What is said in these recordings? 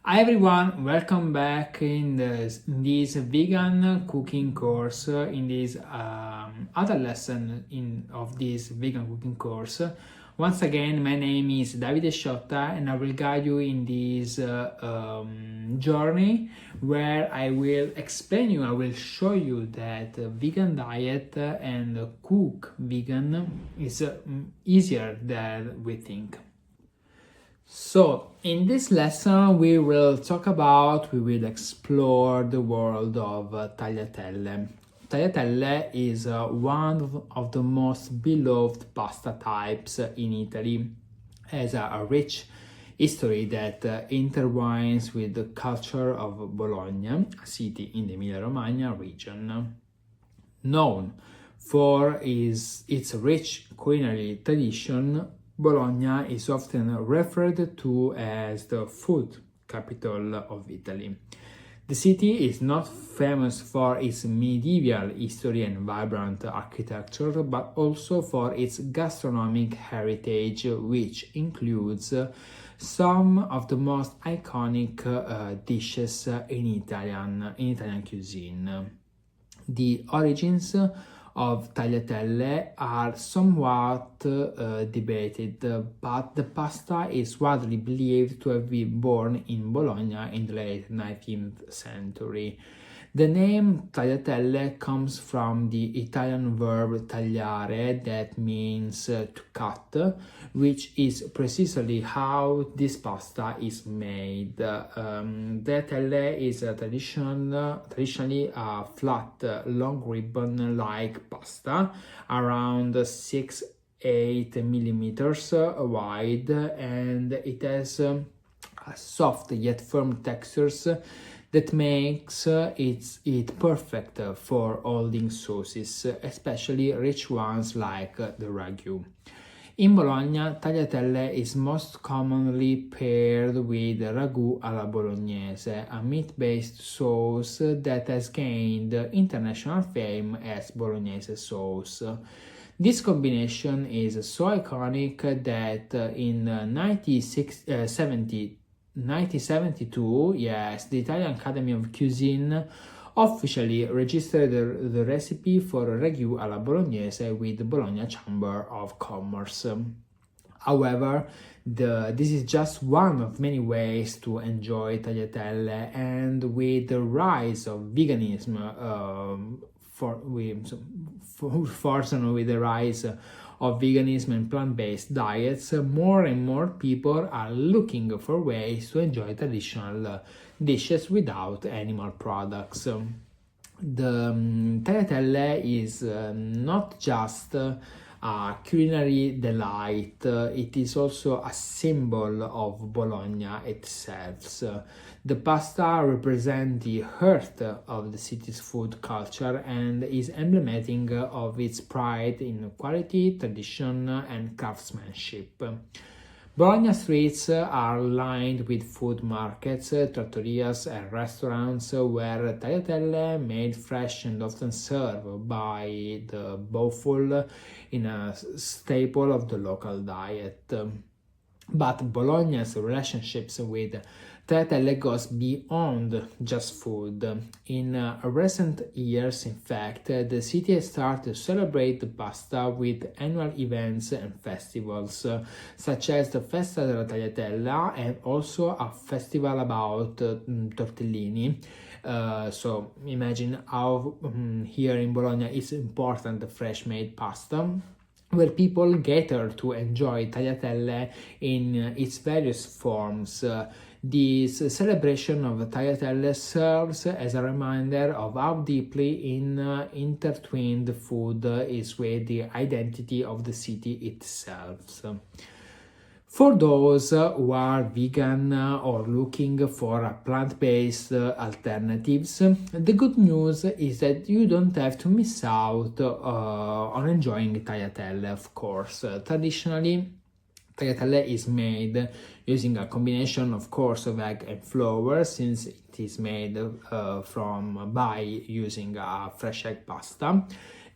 Hi everyone, welcome back in this vegan cooking course, in this other lesson of this vegan cooking course. Once again, my name is Davide Sciotta and I will guide you in this journey where I will explain you, I will show you that vegan diet and cook vegan is easier than we think. So, in this lesson, we will explore the world of tagliatelle. Tagliatelle is one of the most beloved pasta types in Italy, has a rich history that intertwines with the culture of Bologna, a city in the Emilia-Romagna region. Known for its rich culinary tradition, Bologna is often referred to as the food capital of Italy. The city is not famous for its medieval history and vibrant architecture, but also for its gastronomic heritage, which includes some of the most iconic dishes in Italian cuisine. The origins of tagliatelle are somewhat debated, but the pasta is widely believed to have been born in Bologna in the late 19th century. The name tagliatelle comes from the Italian verb tagliare, that means to cut, which is precisely how this pasta is made. Tagliatelle is traditionally a flat, long ribbon-like pasta, around 6-8 millimeters wide, and it has a soft yet firm textures that makes it perfect for holding sauces, especially rich ones like the ragu. In Bologna, tagliatelle is most commonly paired with ragu alla bolognese, a meat-based sauce that has gained international fame as bolognese sauce. This combination is so iconic that in 1972, yes, the Italian Academy of Cuisine officially registered the recipe for ragu alla bolognese with the Bologna Chamber of Commerce. However, this is just one of many ways to enjoy tagliatelle, and with the rise of veganism, with the rise of veganism and plant-based diets, more and more people are looking for ways to enjoy traditional dishes without animal products. The tagliatelle is not just a culinary delight, it is also a symbol of Bologna itself. The pasta represents the heart of the city's food culture and is emblematic of its pride in quality, tradition, and craftsmanship. Bologna streets are lined with food markets, trattorias, and restaurants where tagliatelle, made fresh and often served by the bowl, in a staple of the local diet. But Bologna's relationships with tagliatelle goes beyond just food. In recent years, in fact, the city has started to celebrate the pasta with annual events and festivals, such as the Festa della Tagliatella and also a festival about tortellini. So imagine how here in Bologna it's important the fresh made pasta, where people gather to enjoy tagliatelle in its various forms. This celebration of tagliatelle serves as a reminder of how deeply intertwined food is with the identity of the city itself. For those who are vegan or looking for plant-based alternatives, the good news is that you don't have to miss out on enjoying tagliatelle, of course. Traditionally, tagliatelle is made using a combination, of course, of egg and flour, since it is made by using a fresh egg pasta.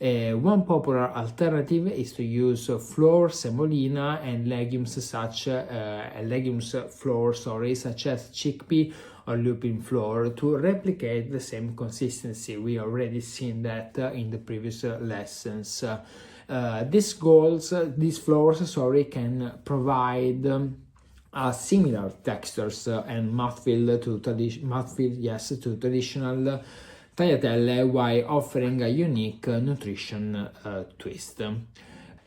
One popular alternative is to use flour, semolina, and legumes flour, such as chickpea or lupin flour to replicate the same consistency. We already seen that in the previous lessons. These flours, can provide similar textures and mouthfeel to traditional tagliatelle while offering a unique nutrition twist.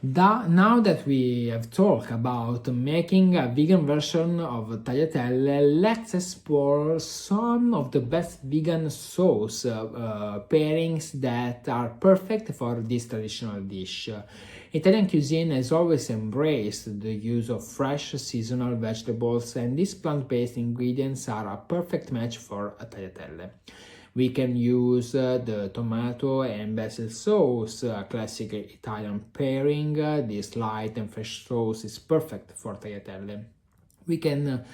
Now that we have talked about making a vegan version of tagliatelle, let's explore some of the best vegan sauce pairings that are perfect for this traditional dish. Italian cuisine has always embraced the use of fresh seasonal vegetables, and these plant-based ingredients are a perfect match for a tagliatelle. We can use the tomato and basil sauce, a classic Italian pairing. This light and fresh sauce is perfect for tagliatelle. We can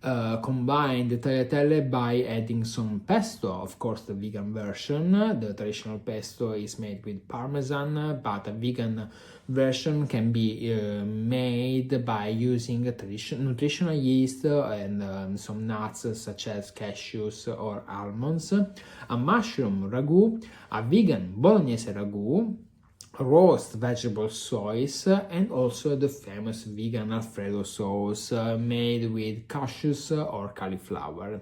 combine the tagliatelle by adding some pesto, of course the vegan version. The traditional pesto is made with parmesan, but a vegan version can be made by using nutritional yeast and some nuts such as cashews or almonds, a mushroom ragu, a vegan bolognese ragu, roast vegetable sauce, and also the famous vegan Alfredo sauce made with cashews or cauliflower.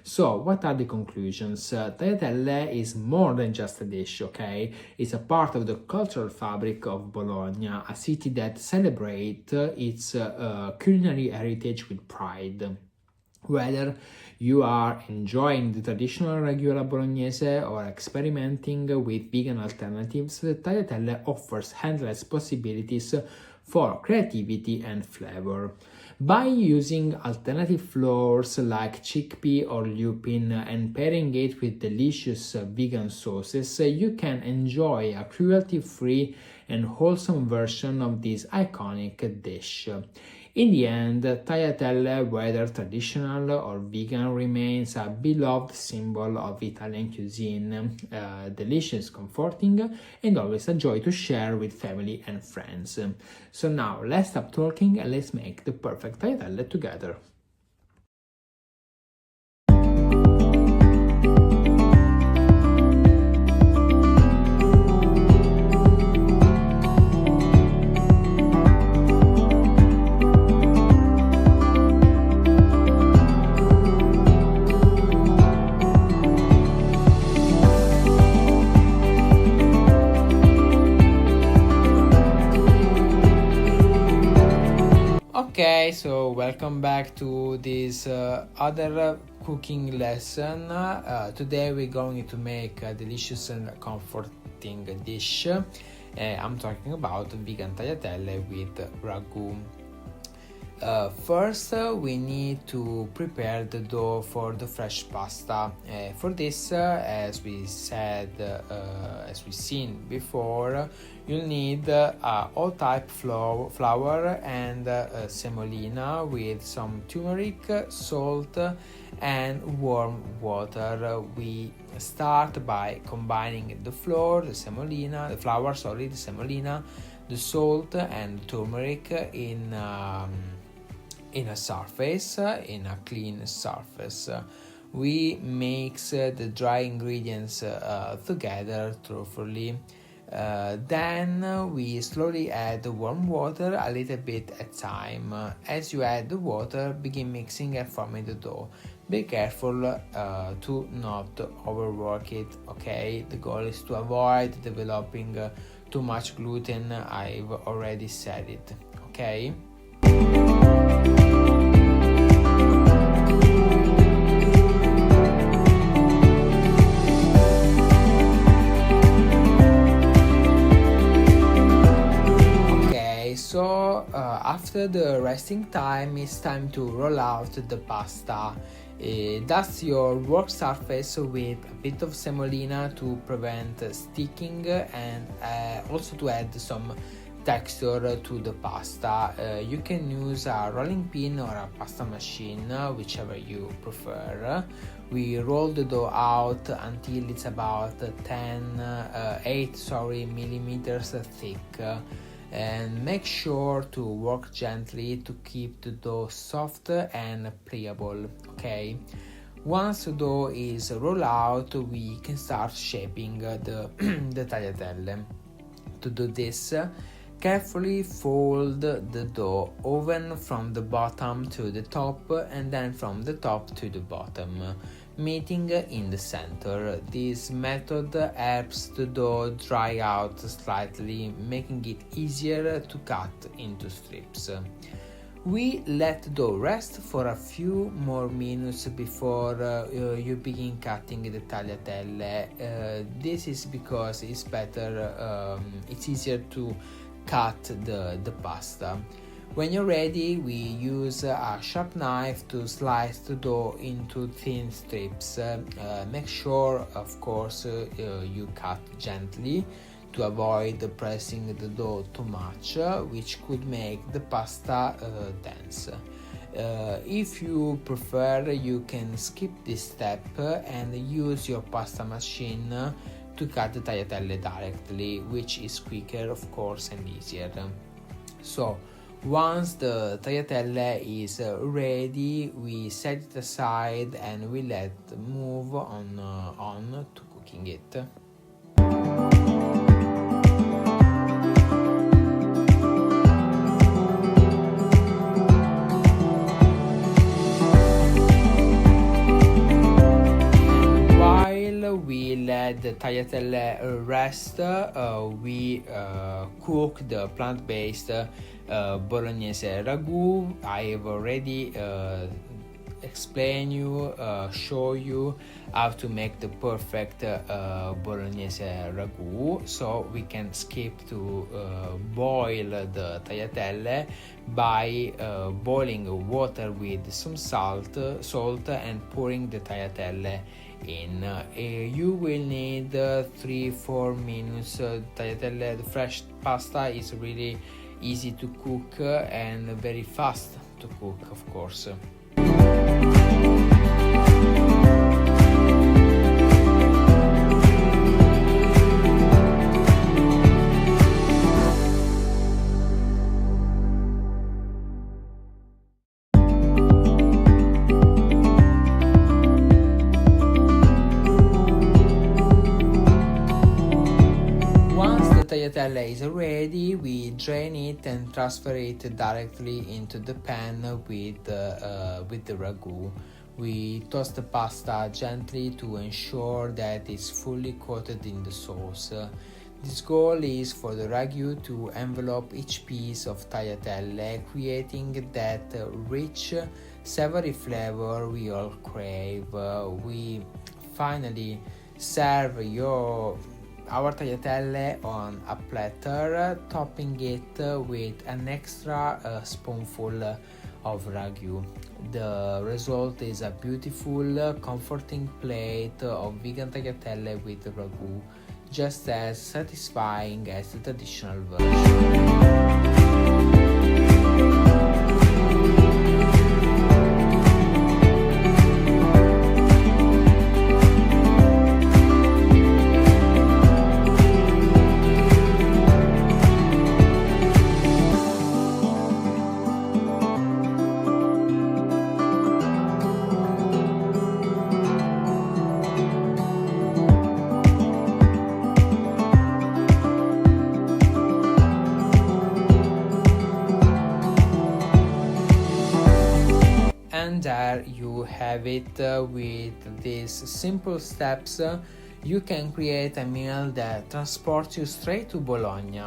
So, what are the conclusions? Tagliatelle is more than just a dish, okay? It's a part of the cultural fabric of Bologna, a city that celebrates its culinary heritage with pride. Whether you are enjoying the traditional regular bolognese or experimenting with vegan alternatives, tagliatelle offers endless possibilities for creativity and flavor. By using alternative flours like chickpea or lupin and pairing it with delicious vegan sauces, you can enjoy a cruelty-free and wholesome version of this iconic dish. In the end, tagliatelle, whether traditional or vegan, remains a beloved symbol of Italian cuisine, delicious, comforting, and always a joy to share with family and friends. So now, let's stop talking and let's make the perfect tagliatelle together. Okay, so welcome back to this other cooking lesson. Today we're going to make a delicious and comforting dish. I'm talking about vegan tagliatelle with ragu. First, we need to prepare the dough for the fresh pasta. For this, as we seen before, you'll need all-type flour and semolina with some turmeric, salt, and warm water. We start by combining the flour, the semolina, the salt, and turmeric in a clean surface. We mix the dry ingredients together thoroughly. Then we slowly add warm water a little bit at a time. As you add the water, begin mixing and forming the dough. Be careful to not overwork it, okay? The goal is to avoid developing too much gluten. I've already said it, okay? So after the resting time, it's time to roll out the pasta. Dust your work surface with a bit of semolina to prevent sticking and also to add some texture to the pasta. You can use a rolling pin or a pasta machine, whichever you prefer. We roll the dough out until it's about 8 millimeters thick, and make sure to work gently to keep the dough soft and pliable, okay? Once the dough is rolled out, we can start shaping the tagliatelle. To do this, carefully fold the dough oven from the bottom to the top and then from the top to the bottom, meeting in the center. This method helps the dough dry out slightly, making it easier to cut into strips. We let the dough rest for a few more minutes before you begin cutting the tagliatelle. This is because it's easier to cut the pasta. When you're ready, we use a sharp knife to slice the dough into thin strips. Make sure, of course, you cut gently to avoid pressing the dough too much, which could make the pasta dense. If you prefer, you can skip this step and use your pasta machine to cut the tagliatelle directly, which is quicker, of course, and easier. So, once the tagliatelle is ready, we set it aside and we let move on to cooking it. We let the tagliatelle rest. We cook the plant-based bolognese ragu. I've already show you how to make the perfect bolognese ragu, so we can skip to boil the tagliatelle by boiling water with some salt and pouring the tagliatelle in. You will need 3-4 minutes. Tagliatelle, the fresh pasta, is really easy to cook and very fast to cook, of course. Tagliatelle is ready, we drain it and transfer it directly into the pan with the ragu. We toast the pasta gently to ensure that it's fully coated in the sauce. This goal is for the ragu to envelop each piece of tagliatelle, creating that rich, savory flavor we all crave. We finally serve our tagliatelle on a platter, topping it with an extra spoonful of ragu. The result is a beautiful, comforting plate of vegan tagliatelle with ragu, just as satisfying as the traditional version. And there you have it. With these simple steps, you can create a meal that transports you straight to Bologna.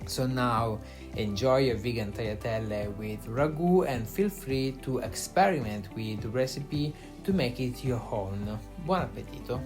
So now enjoy your vegan tagliatelle with ragu and feel free to experiment with the recipe to make it your own. Buon appetito!